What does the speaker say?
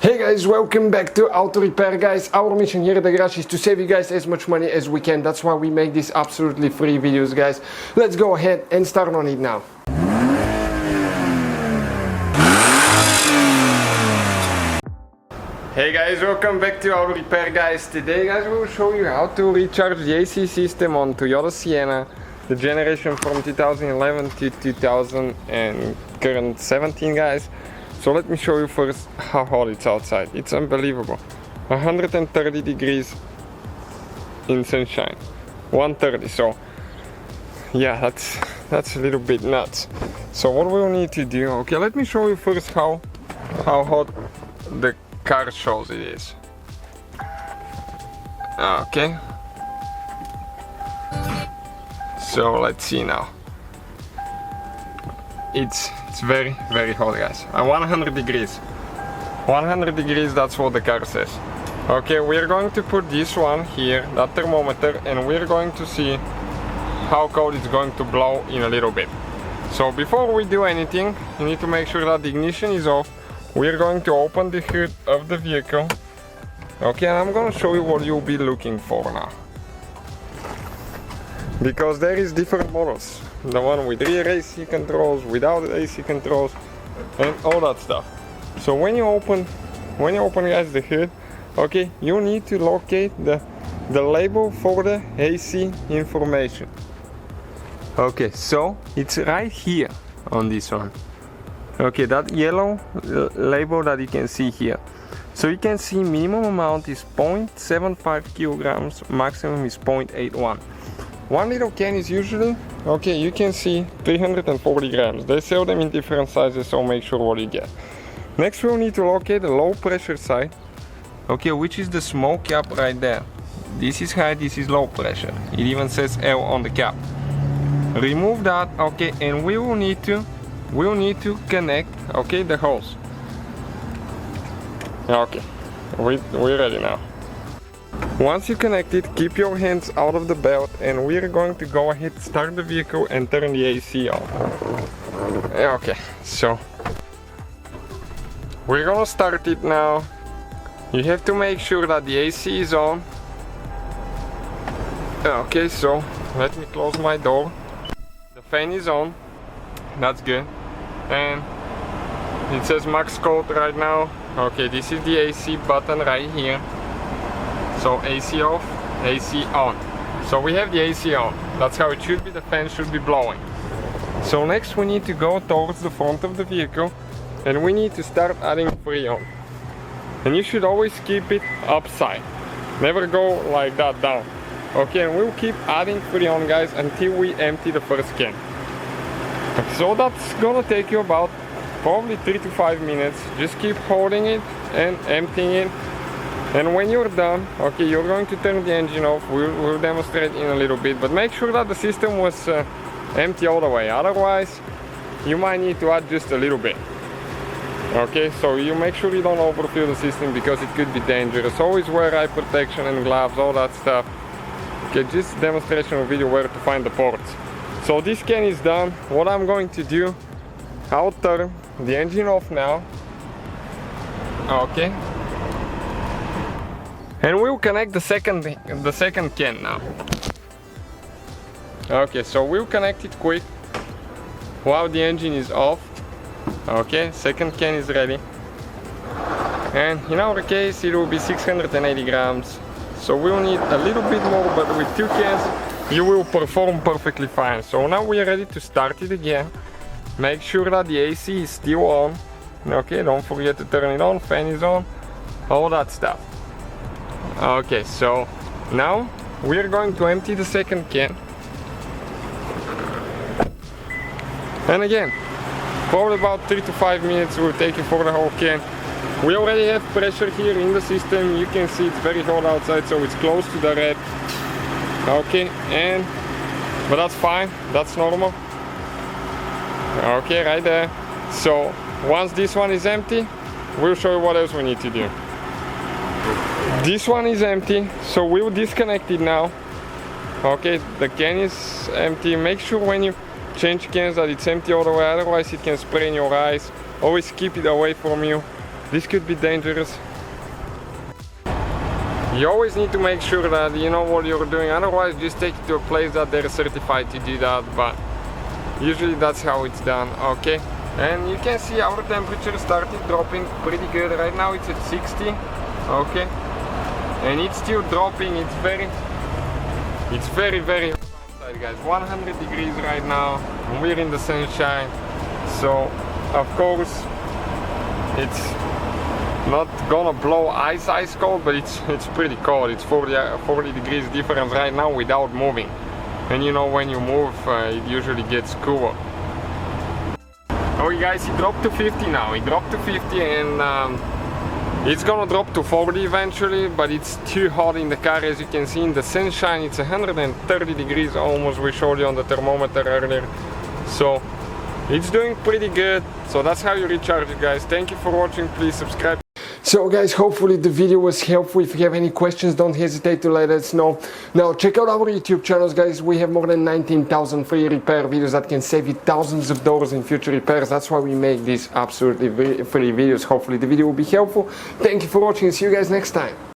Hey guys, welcome back to Auto Repair guys. Our mission here at the garage is to save you guys as much money as we can. That's why we make these absolutely free videos guys. Let's go ahead and start on it now. Hey guys, welcome back to Auto Repair guys. Today guys we will show you how to recharge the AC system on Toyota Sienna, the generation from 2011 to 2017 guys. So let me show you first how hot it's outside. It's unbelievable. 130 degrees in sunshine. 130, so yeah, that's a little bit nuts. So what we'll need to do, okay, let me show you first how hot the car shows it is. Okay. So let's see now. It's very hot guys. 100 degrees. 100 degrees, that's what the car says. Okay, we're going to put this one here, that thermometer, and we're going to see how cold it's going to blow in a little bit. So before we do anything, you need to make sure that the ignition is off. We're going to open the hood of the vehicle. Okay, and I'm going to show you what you'll be looking for now. Because there is different models. The one with rear AC controls, without AC controls, and all that stuff. So when you open guys the hood, okay, you need to locate the label for the AC information. Okay, so it's right here on this one. Okay, that yellow label that you can see here. So you can see minimum amount is 0.75 kilograms, maximum is 0.81. 1 little can is usually, okay, you can see 340 grams. They sell them in different sizes, so make sure what you get. Next we'll need to locate the low pressure side, okay, which is the smoke cap right there. This is high, this is low pressure. It even says L on the cap. Remove that, okay, and we'll need to connect, okay, the hose. Okay, we're ready now. Once you connect it, keep your hands out of the belt, and we're going to go ahead, start the vehicle and turn the AC on. Okay, so we're gonna start it now. You have to make sure that the AC is on. Okay, so let me close my door. The fan is on, that's good. And it says max code right now. Okay, this is the AC button right here. So AC off, AC on. So we have the AC on. That's how it should be. The fan should be blowing. So next we need to go towards the front of the vehicle and we need to start adding Freon. And you should always keep it upside. Never go like that down. Okay, and we'll keep adding Freon guys until we empty the first can. So that's gonna take you about probably 3 to 5 minutes. Just keep holding it and emptying it. And when you're done, okay, you're going to turn the engine off. We'll demonstrate in a little bit, but make sure that the system was empty all the way. Otherwise, you might need to add just a little bit. Okay, so you make sure you don't overfill the system because it could be dangerous. Always wear eye protection and gloves, all that stuff. Okay, just demonstration video where to find the ports. So this can is done. What I'm going to do, I'll turn the engine off now. Okay. And we'll connect the second can now. Okay, so we'll connect it quick while the engine is off. Okay, second can is ready. And in our case it will be 680 grams. So we'll need a little bit more, but with 2 cans you will perform perfectly fine. So now we are ready to start it again. Make sure that the AC is still on. Okay, don't forget to turn it on, fan is on, all that stuff. Okay, so now we're going to empty the second can. And again, probably about 3 to 5 minutes will take you for the whole can. We already have pressure here in the system. You can see it's very hot outside, so it's close to the red. Okay, but that's fine, that's normal. Okay, right there. So once this one is empty, we'll show you what else we need to do. This one is empty, so we'll disconnect it now. Okay, the can is empty. Make sure when you change cans that it's empty all the way, otherwise it can spray in your eyes. Always keep it away from you. this could be dangerous. You always need to make sure that you know what you're doing, otherwise just take it to a place that they're certified to do that, but usually that's how it's done. Okay, and you can see our temperature started dropping pretty good. Right now it's at 60. Okay, and it's still dropping. It's very hot outside, guys. 100 degrees right now. We're in the sunshine, so of course it's not gonna blow ice cold, but it's pretty cold. It's 40 degrees difference right now without moving, and you know when you move it usually gets cooler. Okay guys, it dropped to 50 now. It dropped to 50, and it's gonna drop to 40 eventually, but it's too hot in the car. As you can see in the sunshine, it's 130 degrees almost. We showed you on the thermometer earlier, so it's doing pretty good. So that's how you recharge it, guys. Thank you for watching. Please subscribe. So guys, hopefully the video was helpful. If you have any questions, don't hesitate to let us know. Now check out our YouTube channels, guys. We have more than 19,000 free repair videos that can save you thousands of dollars in future repairs. That's why we make these absolutely free videos. Hopefully the video will be helpful. Thank you for watching. See you guys next time.